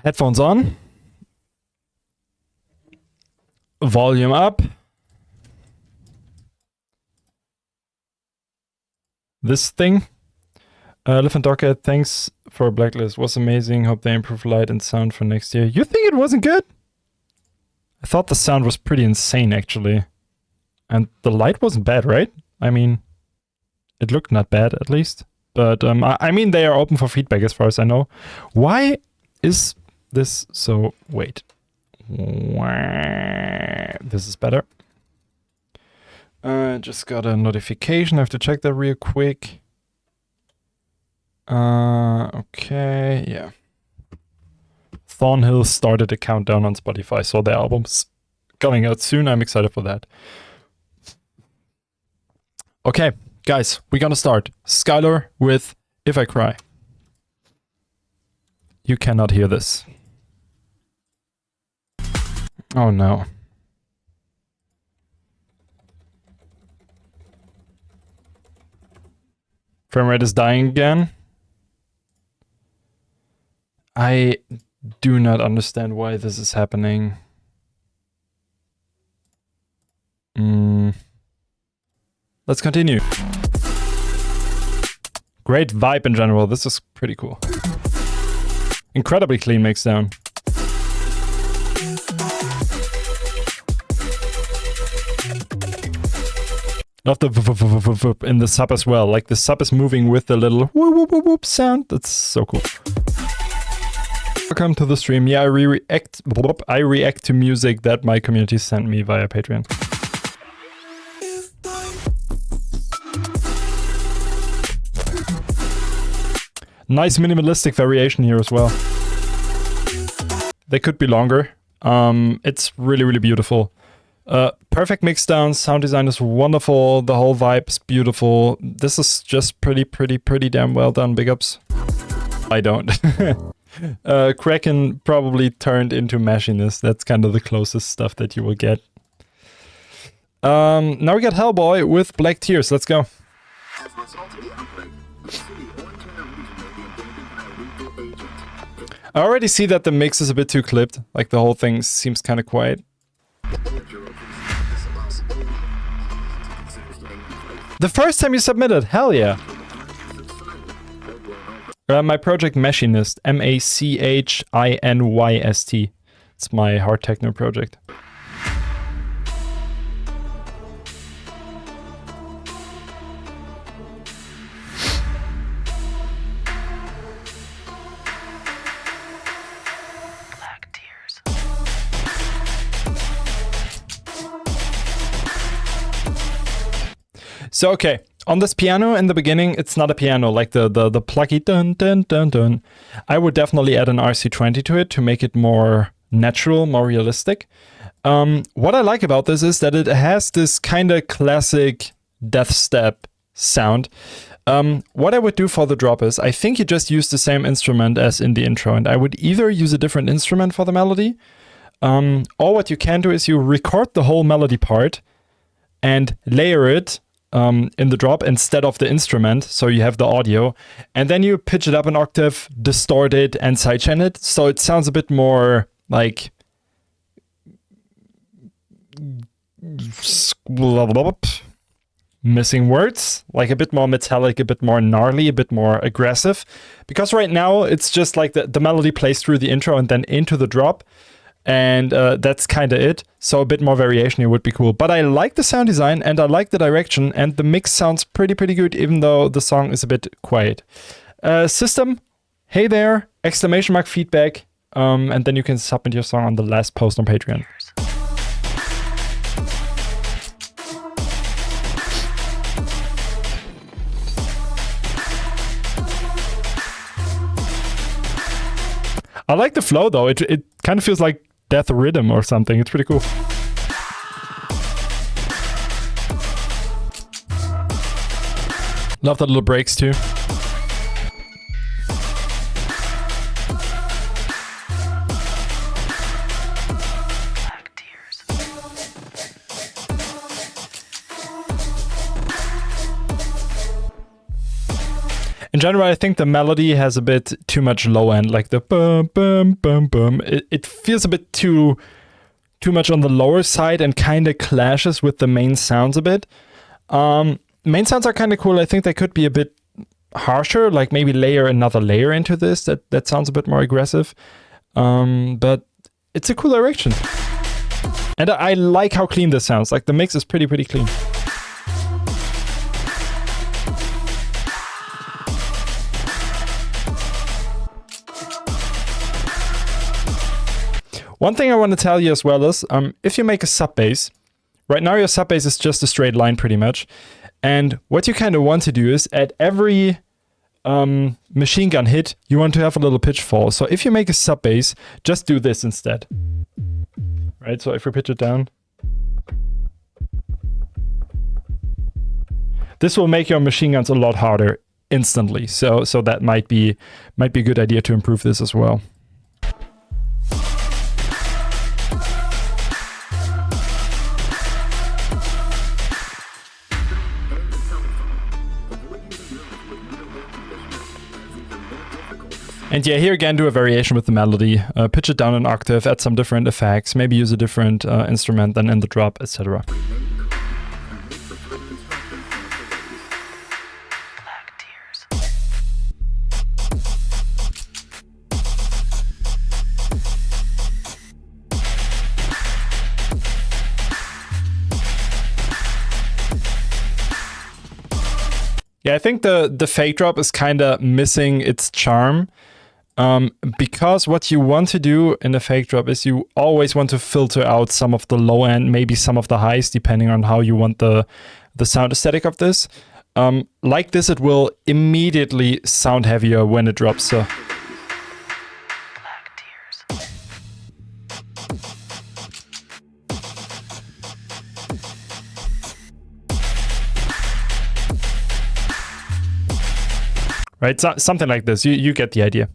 Headphones on. Volume up. This thing. Elephant Docket, thanks for Blacklist. Was amazing. Hope they improve light and sound for next year. You think it wasn't good? I thought the sound was pretty insane, actually. And the light wasn't bad, right? I mean, it looked not bad, at least. But, I mean, they are open for feedback as far as I know. Why is this so... Wait. This is better. Just got a notification. I have to check that real quick. Okay, yeah. Thornhill started a countdown on Spotify, so the album's coming out soon. I'm excited for that. Okay, guys, we're gonna start. Skyler with If I Cry. You cannot hear this. Oh no. Frame rate is dying again. I do not understand why this is happening. Let's continue. Great vibe in general. This is pretty cool. Incredibly clean mixdown. Love the in the sub as well. Like the sub is moving with the little whoop whoop whoop whoop sound. That's so cool. Welcome to the stream. Yeah, I react to music that my community sent me via Patreon. Nice minimalistic variation here as well. They could be longer. It's really, really beautiful. Perfect mixdown. Sound design is wonderful. The whole vibe is beautiful. This is just pretty damn well done. Big ups. I don't. Kraken probably turned into mashiness. That's kind of the closest stuff that you will get. Now we got Hellboy with Black Tears. Let's go. I already see that the mix is a bit too clipped. Like the whole thing seems kind of quiet. The first time you submitted, hell yeah. My project Machinist, M-A-C-H-I-N-Y-S-T. It's my hard techno project. So, okay, on this piano in the beginning, it's not a piano, like the plucky dun dun dun dun. I would definitely add an RC20 to it to make it more natural, more realistic. What I like about this is that it has this kind of classic death step sound. What I would do for the drop is, I think you just use the same instrument as in the intro, and I would either use a different instrument for the melody, or what you can do is you record the whole melody part and layer it in the drop instead of the instrument, so you have the audio, and then you pitch it up an octave, distort it, and sidechain it, so it sounds a bit more like missing words, like a bit more metallic, a bit more gnarly, a bit more aggressive, because right now it's just like the melody plays through the intro and then into the drop, and that's kind of it. So a bit more variation here would be cool. But I like the sound design and I like the direction, and the mix sounds pretty good, even though the song is a bit quiet. System, hey there, exclamation mark feedback, and then you can submit your song on the last post on Patreon. I like the flow though. It kind of feels like death rhythm or something. It's pretty cool. Love the little breaks too. In In general, I think the melody has a bit too much low end, like the bum bum bum bum. It feels a bit too much on the lower side and kind of clashes with the main sounds a bit. Main sounds are kind of cool. I think they could be a bit harsher, like maybe layer another layer into this. That sounds a bit more aggressive. But it's a cool direction. And I like how clean this sounds. Like the mix is pretty clean. One thing I want to tell you as well is, if you make a sub bass, right now your sub bass is just a straight line pretty much. And what you kind of want to do is at every machine gun hit, you want to have a little pitch fall. So if you make a sub bass, just do this instead. Right, so if we pitch it down. This will make your machine guns a lot harder instantly. So that might be a good idea to improve this as well. And yeah, here again, do a variation with the melody. Pitch it down an octave, add some different effects, maybe use a different instrument than in the drop, etc. Yeah, I think the fake drop is kind of missing its charm. Because what you want to do in the fake drop is you always want to filter out some of the low end, maybe some of the highs, depending on how you want the sound aesthetic of this. Like this, it will immediately sound heavier when it drops. So. Right, so, something like this. You get the idea.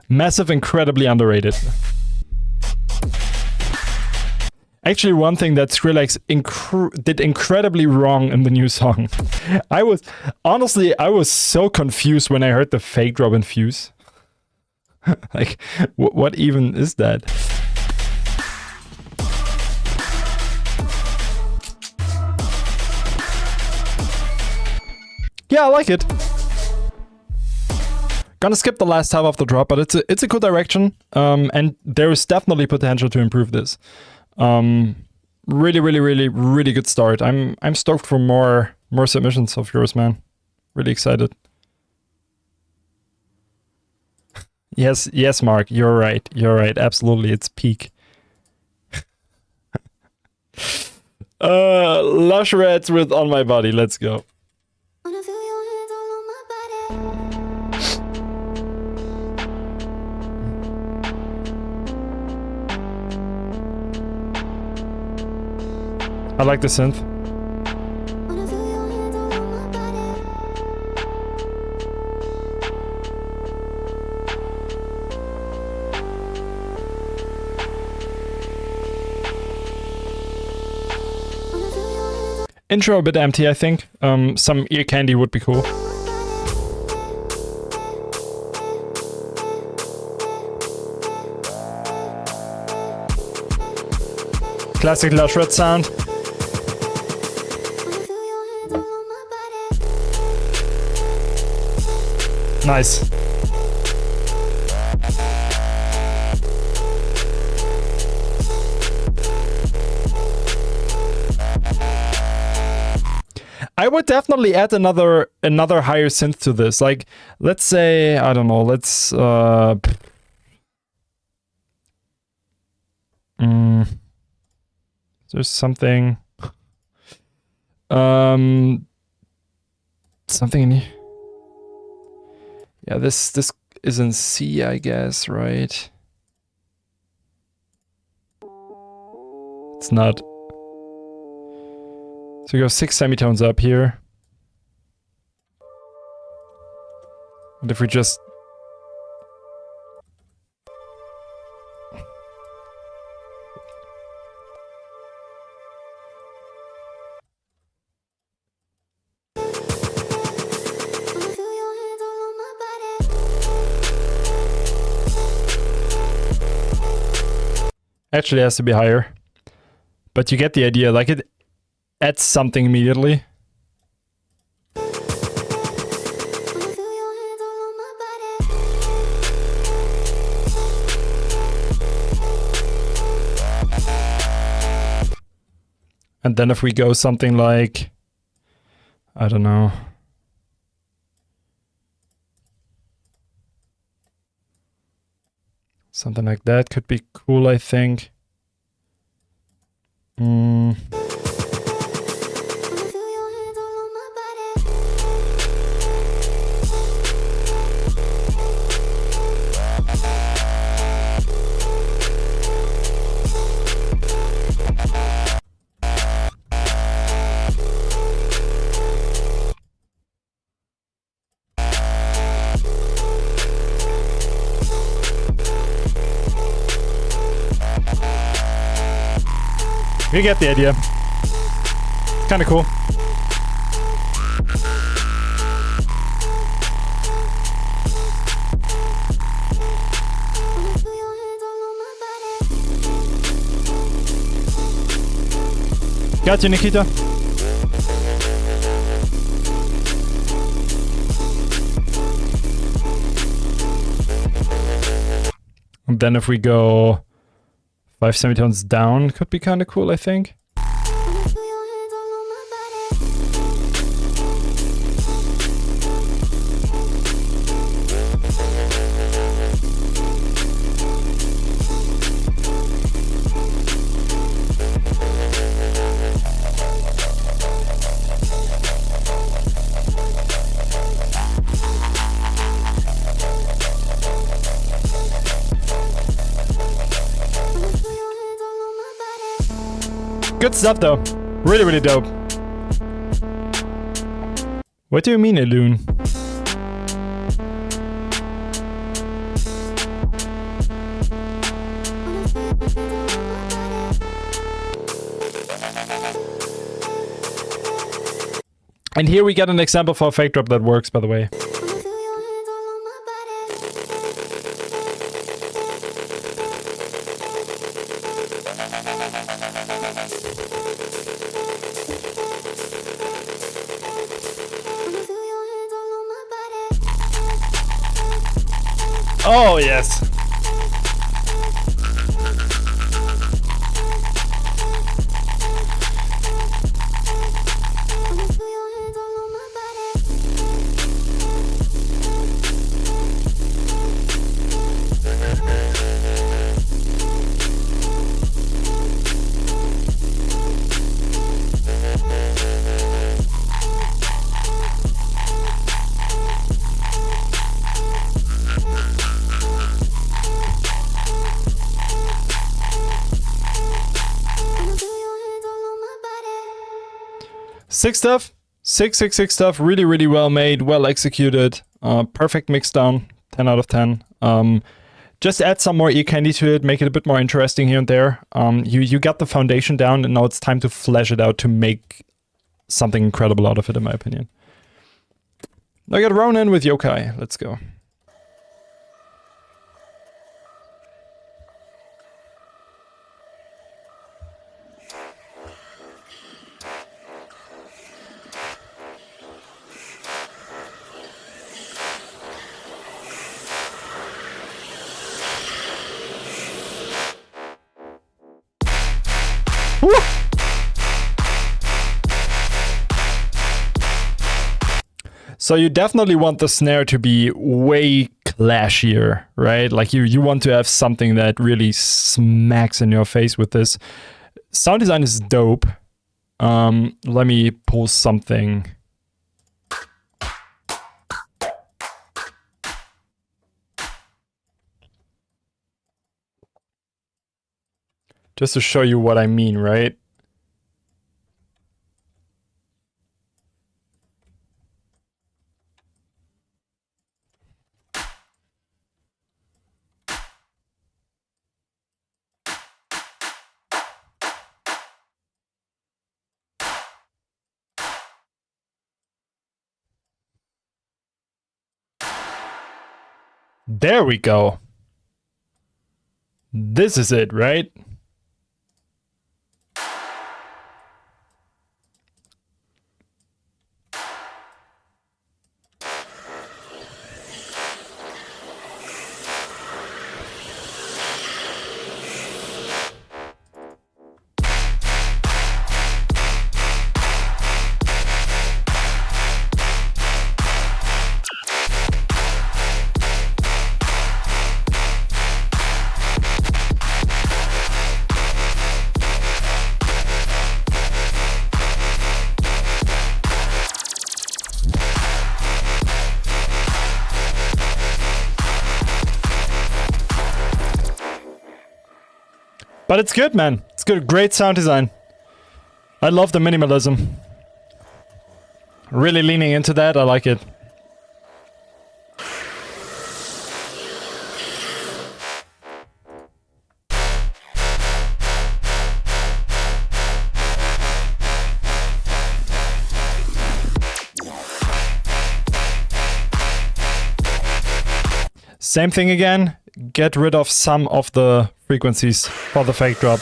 Massive, incredibly underrated. Actually, one thing that Skrillex did incredibly wrong in the new song. I was so confused when I heard the fake drop in Fuse. Like, what even is that? Yeah, I like it. Gonna skip the last half of the drop, but it's a cool direction, and there is definitely potential to improve this. Really good start. I'm stoked for more submissions of yours, man. Really excited. Yes, Mark, you're right. Absolutely, it's peak. Lush Reds with On My Body. Let's go. I like the synth. Intro a bit empty, I think. Some ear candy would be cool. Classic Lush Red sound. Nice. I would definitely add another higher synth to this. Like, let's say, I don't know, let's there's something something in here. Yeah, this is in C, I guess, right? It's not. So we go 6 semitones up here. And if we just... Actually, it has to be higher. But you get the idea. Like, it adds something immediately. And then if we go something like, I don't know. Something like that could be cool, I think. You get the idea. Kind of cool. Got you, Nikita. And then if we go 5 semitones down, could be kind of cool, I think. Good stuff though. Really, really dope. What do you mean, Elune? And here we get an example for a fake drop that works, by the way. Oh, yes. Sick stuff. Sick stuff. Really, really well made, well executed. Perfect mix down. 10 out of 10. Just add some more ear candy to it, make it a bit more interesting here and there. You got the foundation down, and now it's time to flesh it out to make something incredible out of it, in my opinion. I got Ronin with Yokai. Let's go. So you definitely want the snare to be way clashier, right? Like you want to have something that really smacks in your face with this. Sound design is dope. Let me pull something. Just to show you what I mean, right? There we go. This is it, right? But it's good, man. It's good. Great sound design. I love the minimalism. Really leaning into that. I like it. Same thing again. Get rid of some of the frequencies for the fake drop.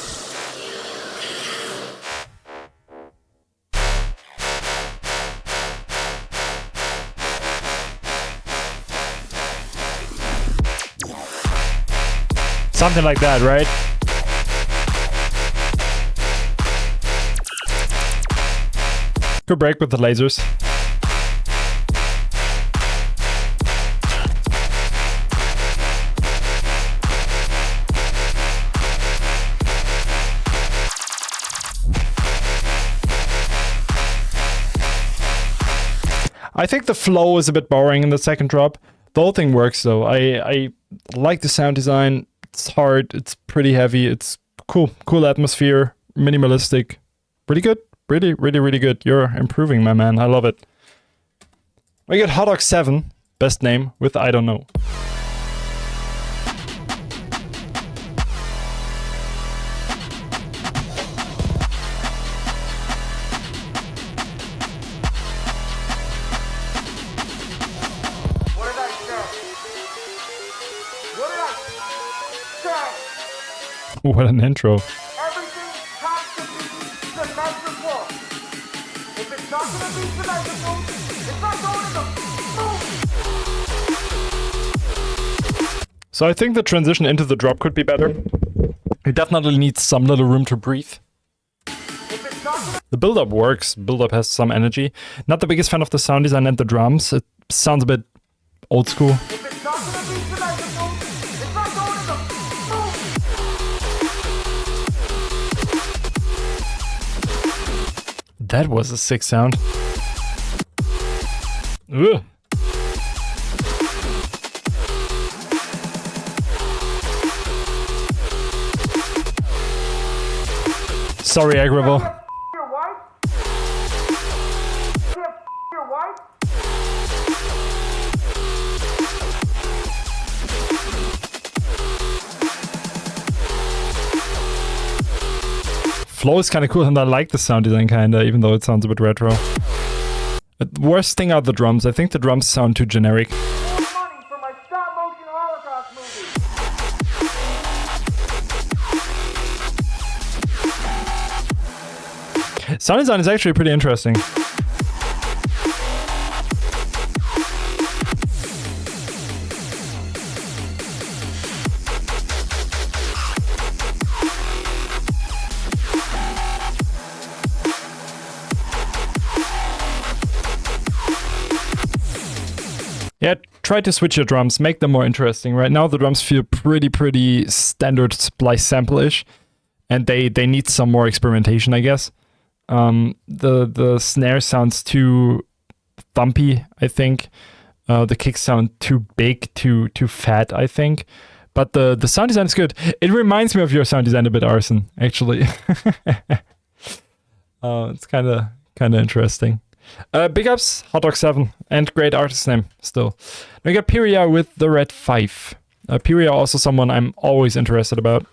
Something like that, right? Good break with the lasers. I think the flow is a bit boring in the second drop. The whole thing works though. I like the sound design. It's hard, it's pretty heavy, it's cool. Cool atmosphere, minimalistic. Pretty good. Really, really, really good. You're improving, my man. I love it. We got Hotox 7, best name, with I Don't Know. What an intro. Everything has to be symmetrical. If it's not going to be symmetrical, it's not going in the... So I think the transition into the drop could be better. It definitely needs some little room to breathe. The build-up works. Build-up has some energy. Not the biggest fan of the sound design and the drums. It sounds a bit old school. If it's not going to be symmetrical, it's not going in the... That was a sick sound. Ugh. Sorry, Agrival. Your wife? Your wife? Flow is kind of cool, and I like the sound design kinda, even though it sounds a bit retro. The worst thing are the drums. I think the drums sound too generic. More money for my stop-motion Holocaust movie. Sound design is actually pretty interesting. Yeah, try to switch your drums, make them more interesting. Right now the drums feel pretty standard Splice sample-ish, and they need some more experimentation, I guess. The snare sounds too thumpy, I think. The kicks sound too big, too fat, I think. But the sound design is good. It reminds me of your sound design a bit, Arson, actually. It's kind of interesting. Big ups, Hotox 7, and great artist name still. We got Piria with the red 5. Piria also someone I'm always interested about.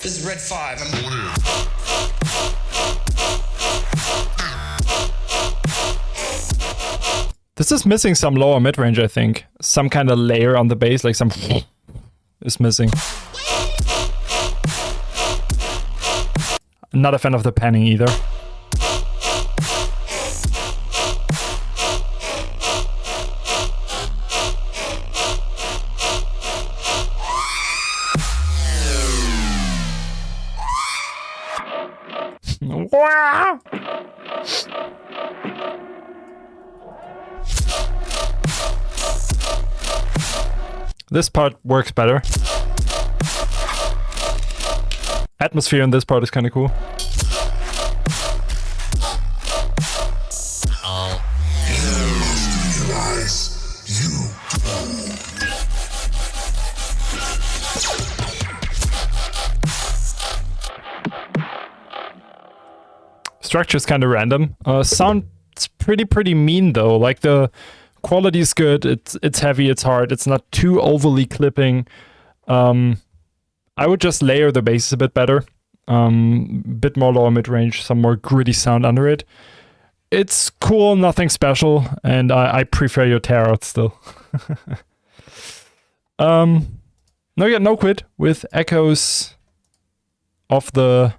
This is red 5. I'm going in. This is missing some lower mid-range, I think. Some kind of layer on the bass, like some is missing. Not a fan of the panning either. This part works better. Atmosphere in this part is kind of cool. Structure is kind of random. Sound's pretty mean though. Like the quality is good. It's heavy. It's hard. It's not too overly clipping. I would just layer the bass a bit better. Bit more lower mid range. Some more gritty sound under it. It's cool. Nothing special. And I prefer your tear out still. No Quit with echoes of the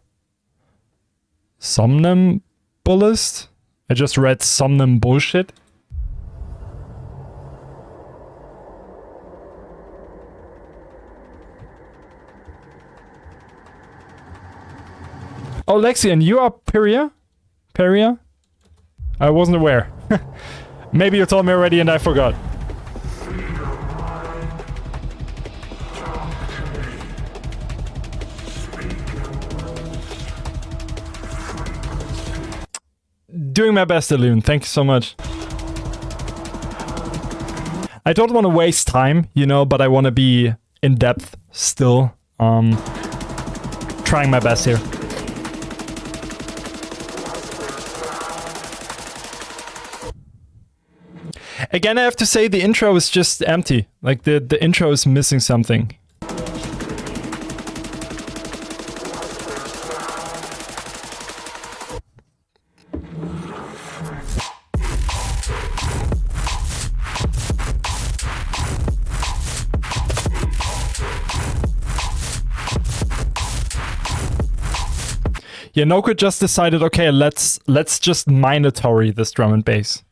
Somnambulist. I just read Somnambullshit. Oh, Lexian, you are Piria? Peria? I wasn't aware. Maybe you told me already and I forgot. Doing my best, Alune. Thank you so much. I don't want to waste time, you know, but I want to be in depth still. Trying my best here. Again, I have to say the intro is just empty. Like the intro is missing something. Yeah, No Quit just decided, okay, let's just minatory this drum and bass.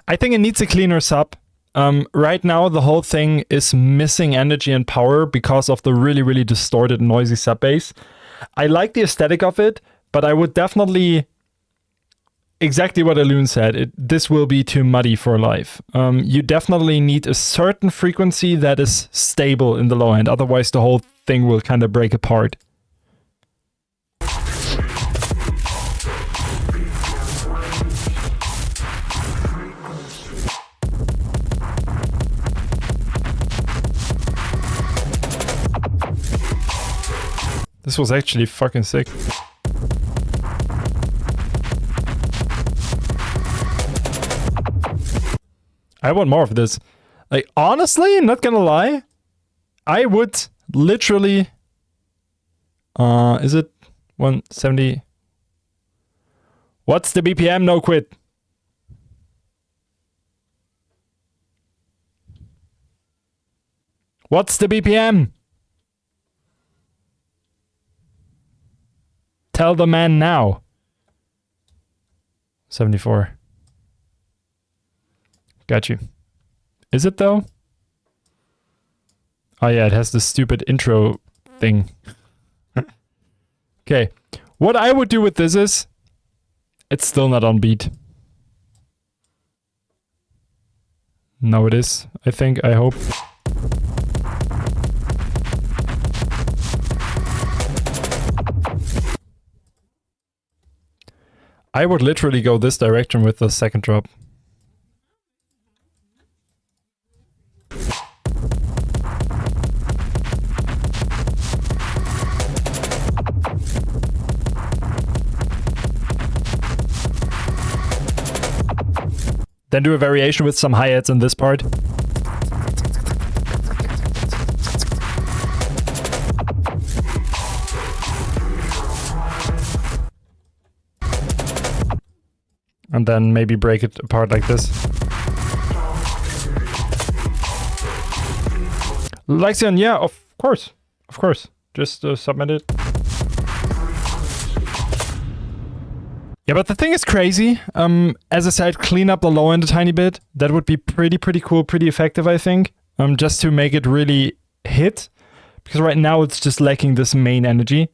I think it needs a cleaner sub. Right now, the whole thing is missing energy and power because of the really distorted, noisy sub bass. I like the aesthetic of it, but I would definitely... Exactly what Alune said, this will be too muddy for live. You definitely need a certain frequency that is stable in the low end, otherwise the whole thing will kind of break apart. This was actually fucking sick. I want more of this. Like, honestly, not gonna lie, I would literally... is it 170? What's the BPM? No Quit. What's the BPM? Tell the man now. 74. Got you. Is it though? Oh yeah, it has this stupid intro thing. Okay. What I would do with this is... It's still not on beat. No, it is. I think, I hope. I would literally go this direction with the second drop. Then do a variation with some hi-hats in this part. And then maybe break it apart like this. Lexion, yeah, of course. Of course. Just submit it. Yeah, but the thing is crazy. As I said, clean up the low end a tiny bit. That would be pretty cool, pretty effective, I think. Just to make it really hit. Because right now it's just lacking this main energy.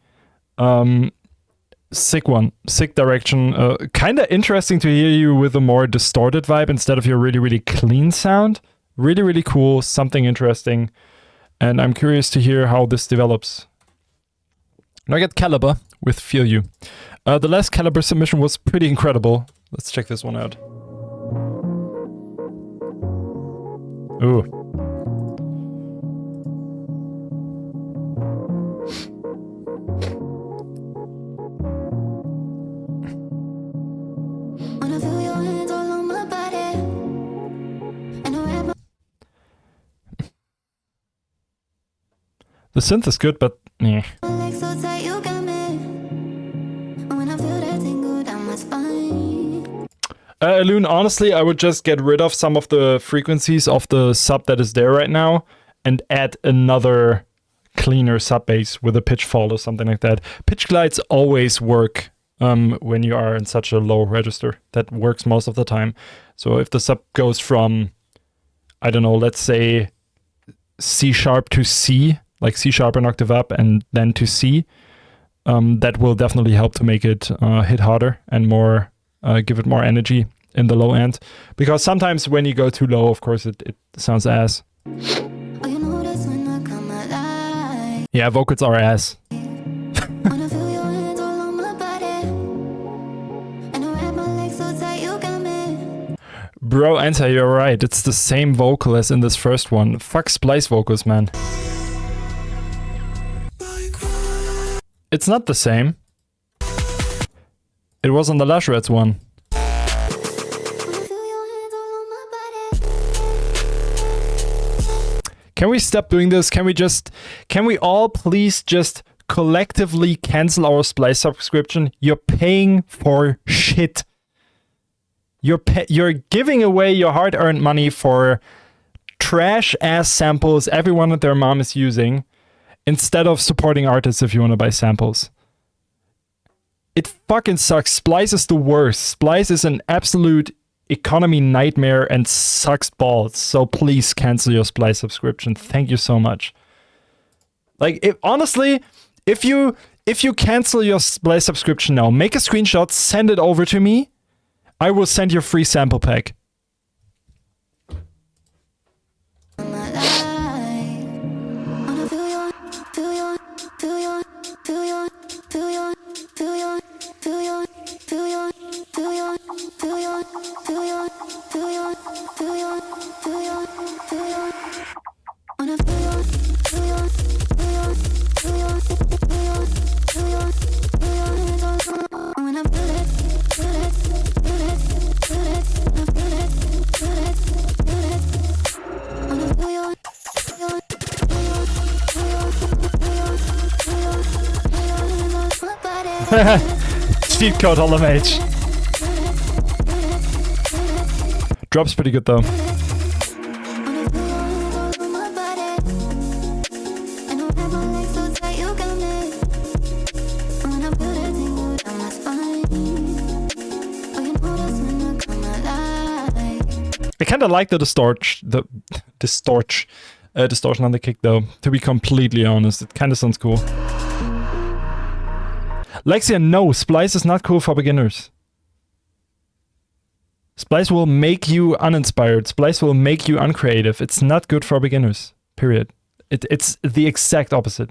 Sick one. Sick direction. Kind of interesting to hear you with a more distorted vibe instead of your really clean sound. Really cool. Something interesting. And I'm curious to hear how this develops. Now I get Caliber with Feel You. The last Caliber submission was pretty incredible. Let's check this one out. Ooh. The synth is good, but meh. Loon, honestly, I would just get rid of some of the frequencies of the sub that is there right now and add another cleaner sub bass with a pitch fall or something like that. Pitch glides always work when you are in such a low register. That works most of the time. So if the sub goes from, I don't know, let's say C sharp to C, like C sharp an octave up and then to C, that will definitely help to make it hit harder and more, give it more energy in the low end. Because sometimes when you go too low, of course, it sounds ass. Yeah, vocals are ass. Bro, Enter, you're right. It's the same vocal as in this first one. Fuck Splice vocals, man. It's not the same. It was on the Lush Reds one. Can we stop doing this? Can we all please just collectively cancel our Splice subscription? You're paying for shit. You're giving away your hard-earned money for trash-ass samples everyone and their mom is using, instead of supporting artists if you want to buy samples. It fucking sucks. Splice is the worst. Splice is an absolute economy nightmare and sucks balls. So please cancel your Splice subscription. Thank you so much. Like, honestly, if you cancel your Splice subscription now, make a screenshot, send it over to me. I will send you a free sample pack. Cheat code Hollow Mage. Drop's pretty good though. I kinda like the distortion on the kick though, to be completely honest. It kinda sounds cool. Lexia, no, Splice is not cool for beginners. Splice will make you uninspired. Splice will make you uncreative. It's not good for beginners, period. It's the exact opposite.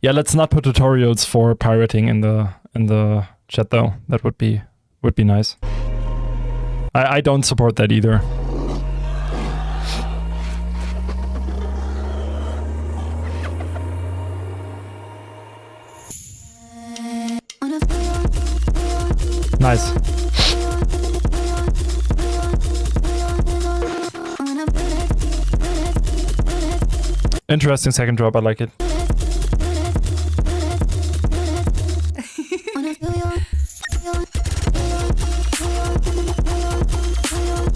Yeah, let's not put tutorials for pirating in the chat though. That would be nice. I don't support that either. Nice. Interesting second drop, I like it.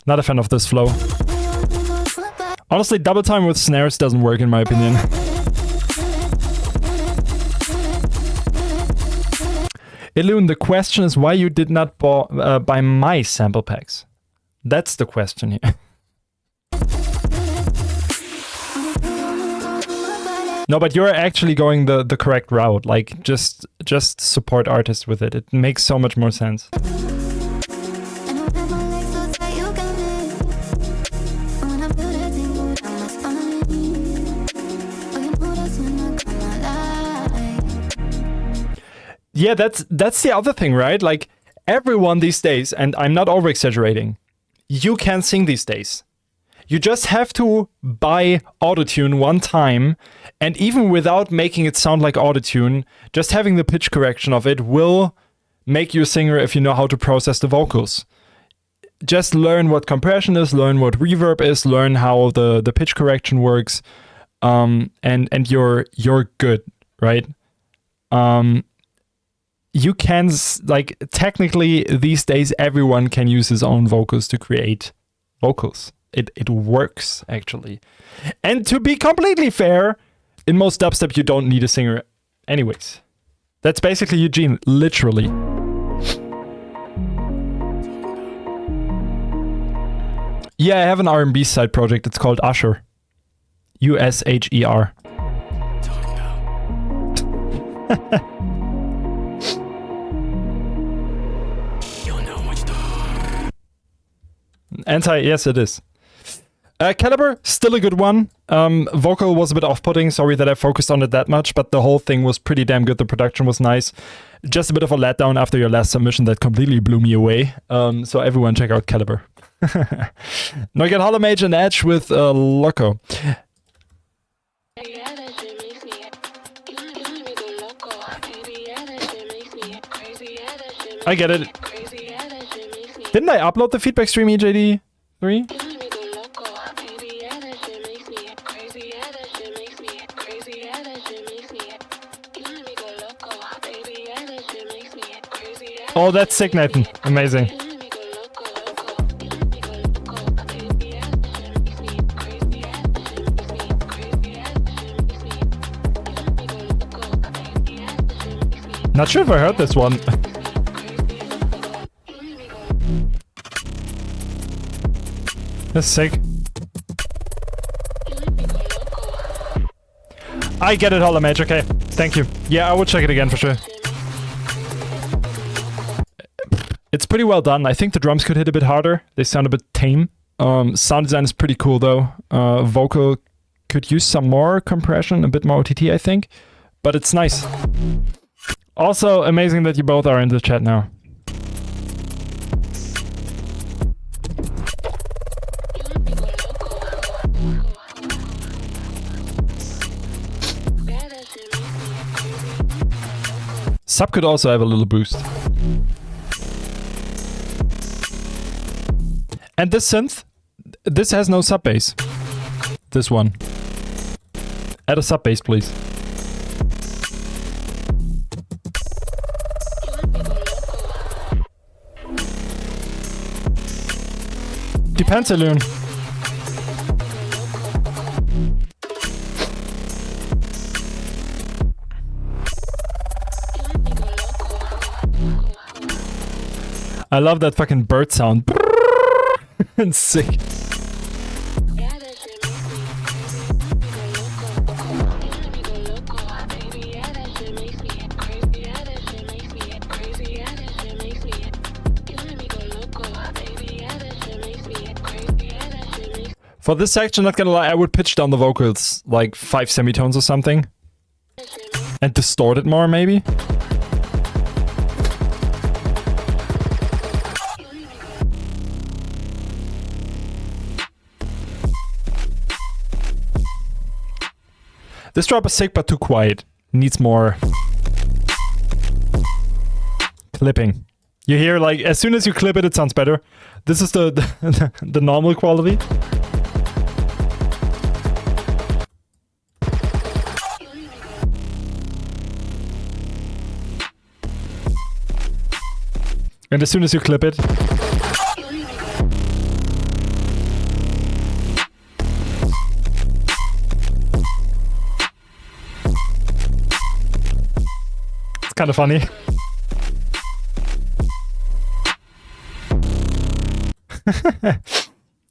Not a fan of this flow. Honestly, double time with snares doesn't work in my opinion. Ilun, the question is why you did not buy my sample packs. That's the question here. No, but you're actually going the correct route. Like, just support artists with it. It makes so much more sense. Yeah, that's the other thing, right? Like, everyone these days, and I'm not over-exaggerating, you can sing these days. You just have to buy autotune one time, and even without making it sound like autotune, just having the pitch correction of it will make you a singer if you know how to process the vocals. Just learn what compression is, learn what reverb is, learn how the pitch correction works, and you're good, right? You can, like, technically these days everyone can use his own vocals to create vocals. It works, actually. And to be completely fair, in most dubstep you don't need a singer anyways. That's basically Eugene, literally. Yeah, I have an R&B side project. It's called Usher. USHER. Yes, it is. Caliber, still a good one. Vocal was a bit off-putting. Sorry that I focused on it that much, but the whole thing was pretty damn good. The production was nice. Just a bit of a letdown after your last submission that completely blew me away. So everyone check out Caliber. Now get Hollow Mage and Edge with Loco. I get it. Didn't I upload the feedback stream, EJD3? Oh, that's sick, Nathan. Amazing. Not sure if I heard this one. That's sick. I get it, Hollow Mage. Okay, thank you. Yeah, I will check it again for sure. It's pretty well done. I think the drums could hit a bit harder. They sound a bit tame. Sound design is pretty cool though. Vocal could use some more compression, a bit more OTT, I think. But it's nice. Also, amazing that you both are in the chat now. Sub could also have a little boost. And this synth, this has no sub bass. This one. Add a sub bass, please. Depends, Alune. I love that fucking bird sound. It's sick. For this section, not gonna lie, I would pitch down the vocals like 5 semitones or something. And distort it more, maybe. This drop is sick, but too quiet. Needs more clipping. You hear, like, as soon as you clip it, it sounds better. This is the normal quality. And as soon as you clip it, it's kind of funny.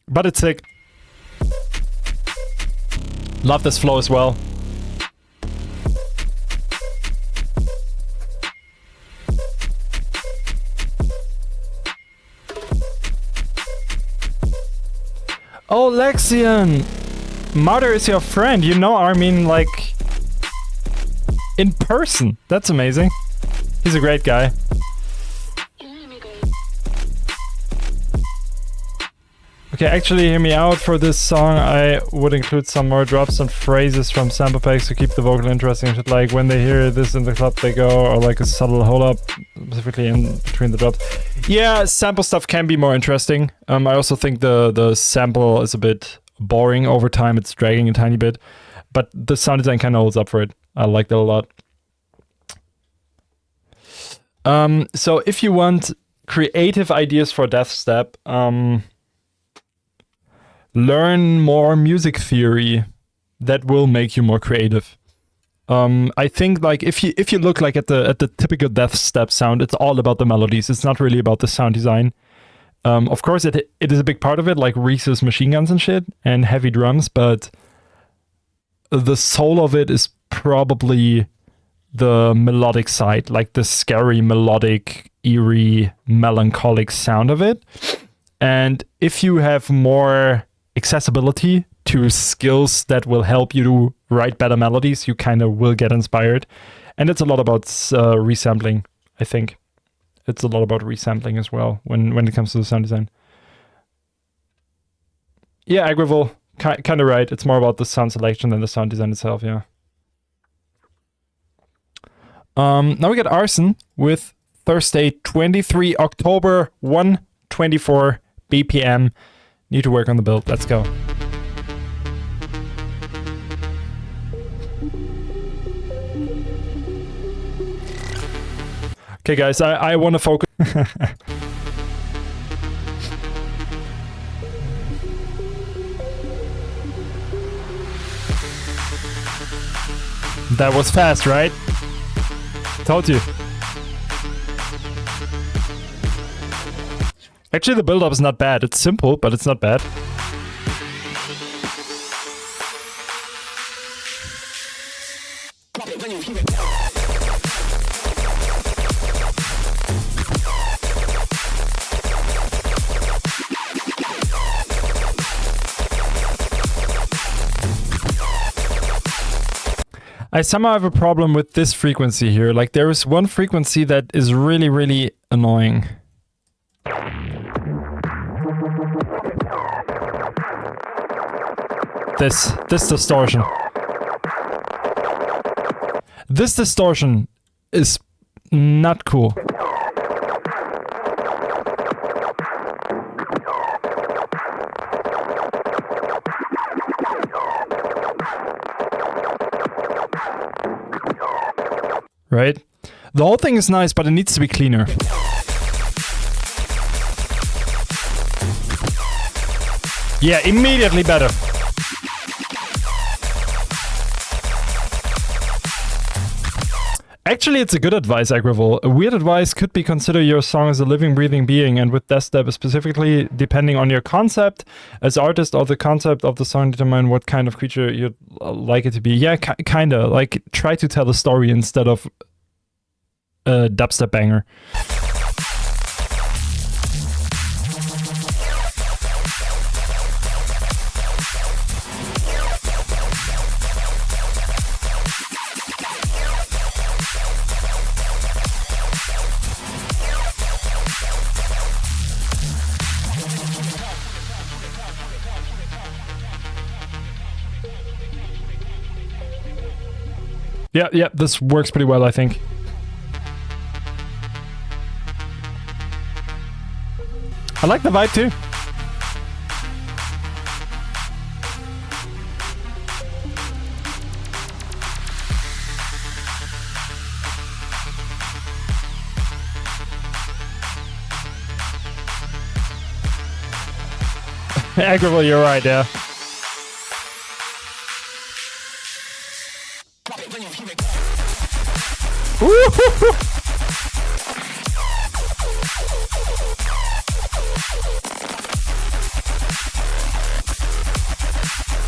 But it's sick. Love this flow as well. Oh, Lexion! Mother is your friend, you know Armin, like, in person. That's amazing. He's a great guy. Okay, actually, hear me out. For this song, I would include some more drops and phrases from sample packs to keep the vocal interesting. Shit like when they hear this in the club, they go, or like a subtle hold up, specifically in between the drops. Yeah, sample stuff can be more interesting. I also think the sample is a bit boring over time. It's dragging a tiny bit, but the sound design kind of holds up for it. I like that a lot. So if you want creative ideas for death step, learn more music theory. That will make you more creative. I think like if you look like at the typical death step sound, it's all about the melodies. It's not really about the sound design. Of course, it is a big part of it, like Reese's machine guns and shit, and heavy drums. But the soul of it is probably the melodic side, like the scary, melodic, eerie, melancholic sound of it. And if you have more accessibility to skills that will help you to write better melodies, you kind of will get inspired. And it's a lot about resampling, I think. It's a lot about resampling as well when it comes to the sound design. Yeah, Agrival, kind of right. It's more about the sound selection than the sound design itself, yeah. Now we got Arson with Thursday, 23 October, 1:24 BPM. Need to work on the build. Let's go. Okay, guys, I want to focus. That was fast, right? Told you. Actually, the build-up is not bad. It's simple, but it's not bad. I somehow have a problem with this frequency here. Like, there is one frequency that is really, really annoying. This distortion. This distortion is not cool. Right? The whole thing is nice, but it needs to be cleaner. Yeah, immediately better. Actually, it's a good advice, Agrival. A weird advice could be consider your song as a living, breathing being, and with Death Step specifically, depending on your concept as artist or the concept of the song, determine what kind of creature you'd like it to be. Yeah, kinda. Like, try to tell a story instead of a dubstep banger. Yeah, this works pretty well, I think. I like the vibe too. Agrival, you're right, yeah.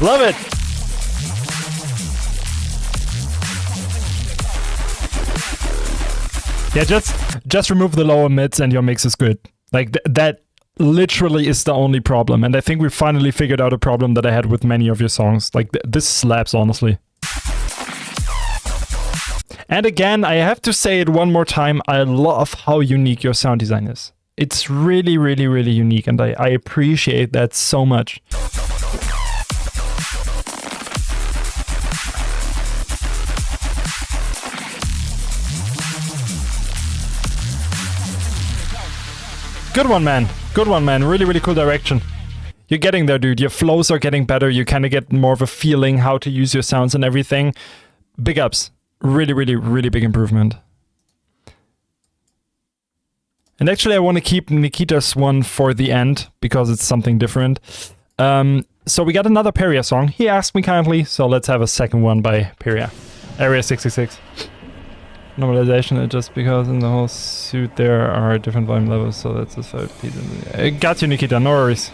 Love it. Yeah, just remove the lower mids and your mix is good. Like that literally is the only problem. And I think we finally figured out a problem that I had with many of your songs. Like this slaps, honestly. And again, I have to say it one more time. I love how unique your sound design is. It's really, really, really unique, and I appreciate that so much. Good one, man. Good one, man. Really, really cool direction. You're getting there, dude. Your flows are getting better. You kind of get more of a feeling how to use your sounds and everything. Big ups. Really, really, really big improvement. And actually, I want to keep Nikita's one for the end because it's something different. So we got another Peria song. He asked me kindly, so let's have a second one by Piria. Area 66. Normalization, just because in the whole suit there are different volume levels, so that's a 5 piece. Got you, Nikita, no worries.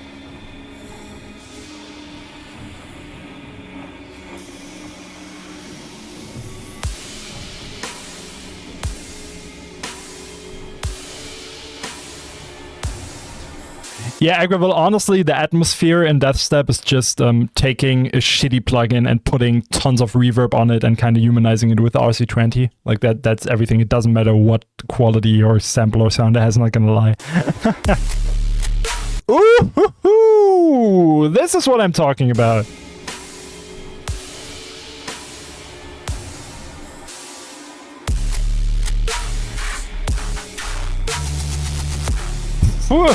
Yeah, Agraville, honestly, the atmosphere in Deathstep is just taking a shitty plugin and putting tons of reverb on it and kind of humanizing it with RC20. Like that's everything. It doesn't matter what quality or sample or sound it has, I'm not gonna lie. Ooh, this is what I'm talking about. Ooh.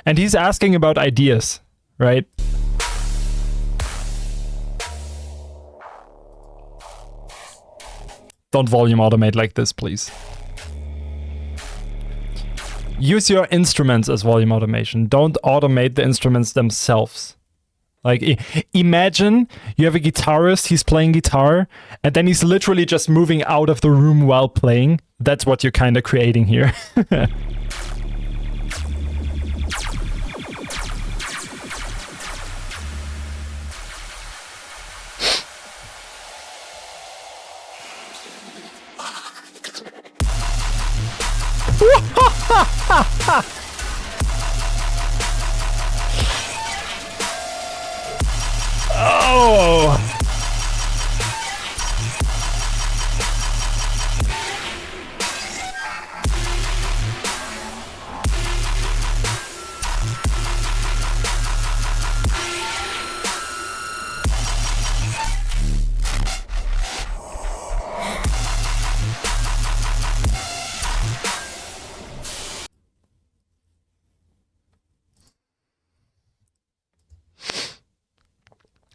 And he's asking about ideas, right? Don't volume automate like this, please. Use your instruments as volume automation. Don't automate the instruments themselves. Like, imagine you have a guitarist, he's playing guitar, and then he's literally just moving out of the room while playing. That's what you're kind of creating here. Oh!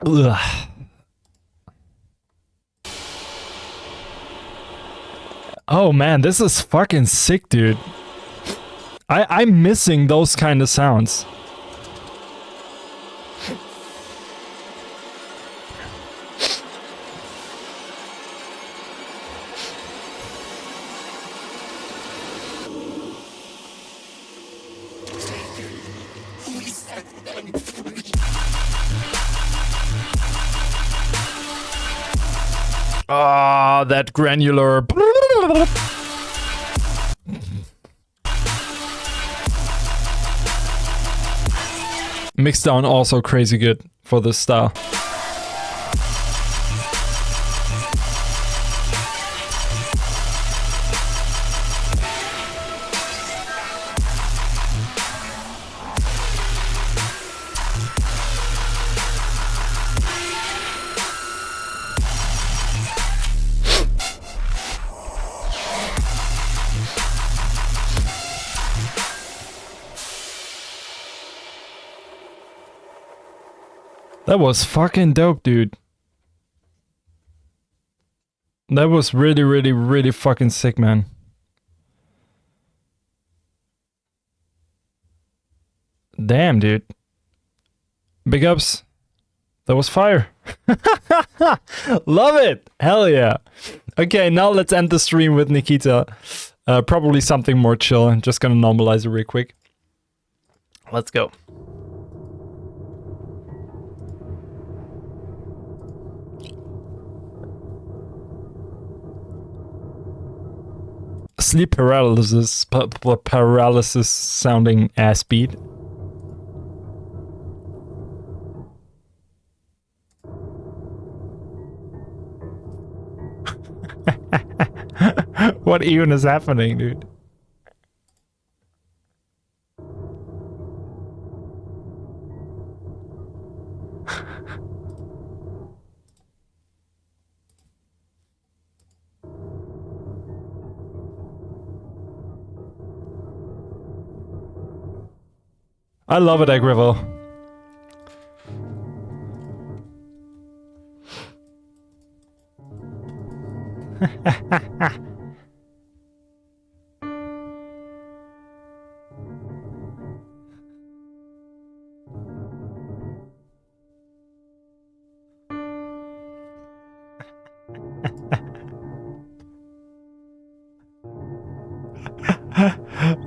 Ugh. Oh man, this is fucking sick, dude. I'm missing those kind of sounds. Ah, that granular. Mixdown also crazy good for this style. That was fucking dope, dude. That was really, really, really fucking sick, man. Damn, dude. Big ups. That was fire. Love it. Hell yeah. Okay, now let's end the stream with Nikita. Probably something more chill. I'm just gonna normalize it real quick. Let's go. Sleep paralysis, paralysis sounding ass beat. What even is happening, dude? I love it, Agrivel.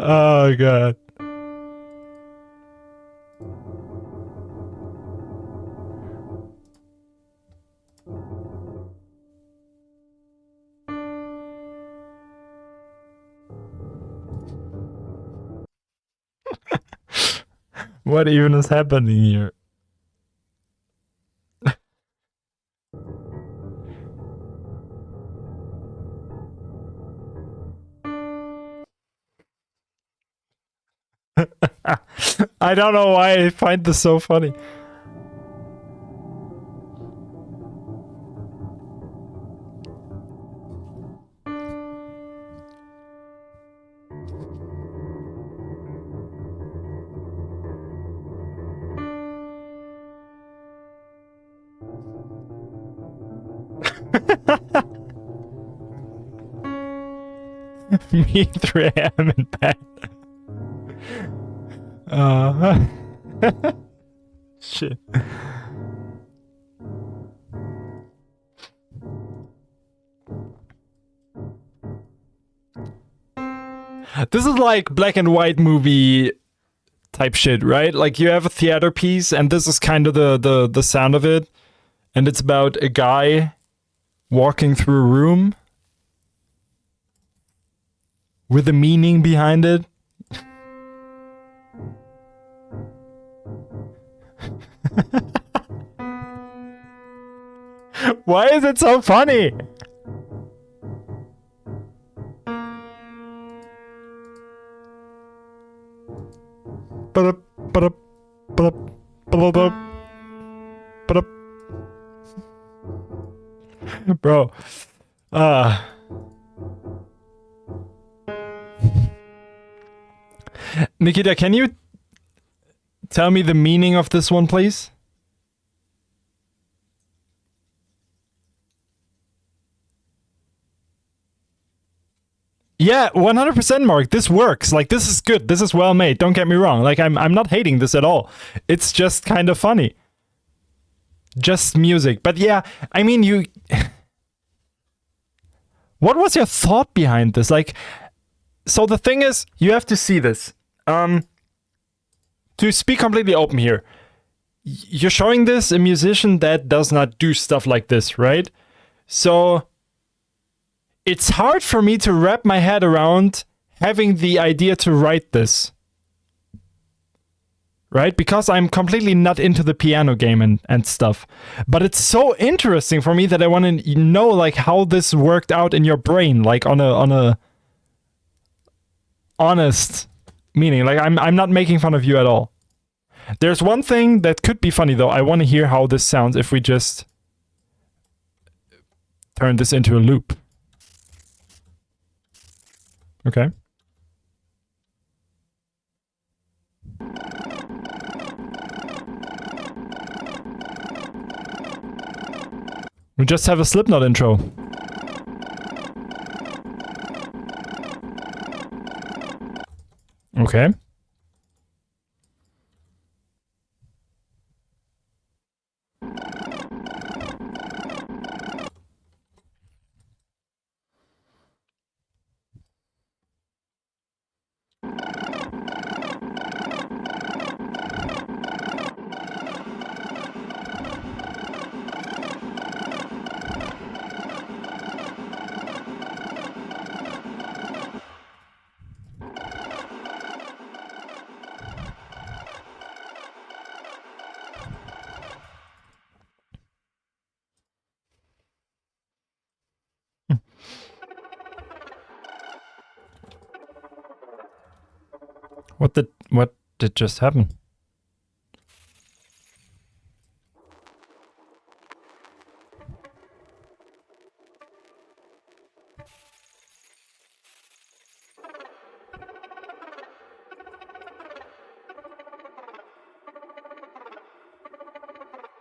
Oh god. What even is happening here? I don't know why I find this so funny. Me 3 a.m. in bed. Shit. This is like black and white movie type shit, right? Like you have a theater piece and this is kind of the sound of it. And it's about a guy walking through a room with a meaning behind it. Why is it so funny? Bro. Nikita, can you tell me the meaning of this one, please? Yeah, 100% Mark. This works. Like, this is good. This is well made. Don't get me wrong. Like, I'm not hating this at all. It's just kind of funny. Just music. But yeah, I mean, you... What was your thought behind this? Like, so the thing is, you have to see this. To speak completely open here, you're showing this a musician that does not do stuff like this, right? So it's hard for me to wrap my head around having the idea to write this, right? Because I'm completely not into the piano game and stuff. But it's so interesting for me that I want to know like how this worked out in your brain, like on a honest meaning. Like I'm not making fun of you at all. There's one thing that could be funny though. I want to hear how this sounds if we just turn this into a loop. Okay. We just have a Slipknot intro. Okay. What did just happen?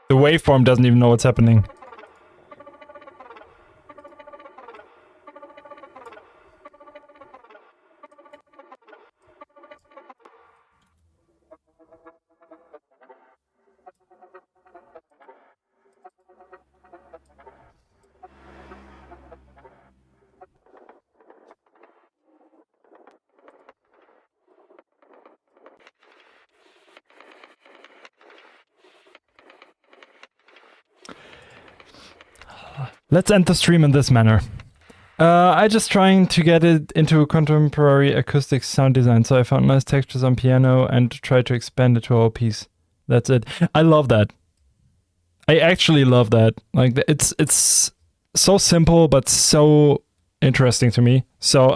The waveform doesn't even know what's happening. Let's end the stream in this manner. I just trying to get it into a contemporary acoustic sound design, so I found nice textures on piano and tried to expand it to a whole piece. That's it. I love that. I actually love that. Like, it's so simple but so interesting to me. So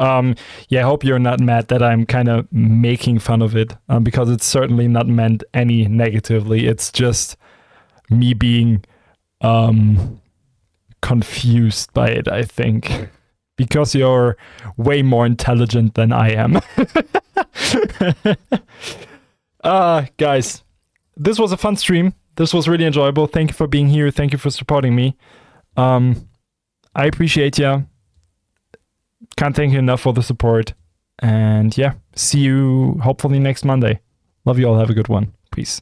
yeah, I hope you're not mad that I'm kind of making fun of it, because it's certainly not meant any negatively. It's just me being confused by it, I think, because you're way more intelligent than I am. Guys, this was a fun stream. This was really enjoyable. Thank you for being here. Thank you for supporting me. I appreciate you. Can't thank you enough for the support. And yeah, see you hopefully next Monday. Love you all. Have a good one. Peace.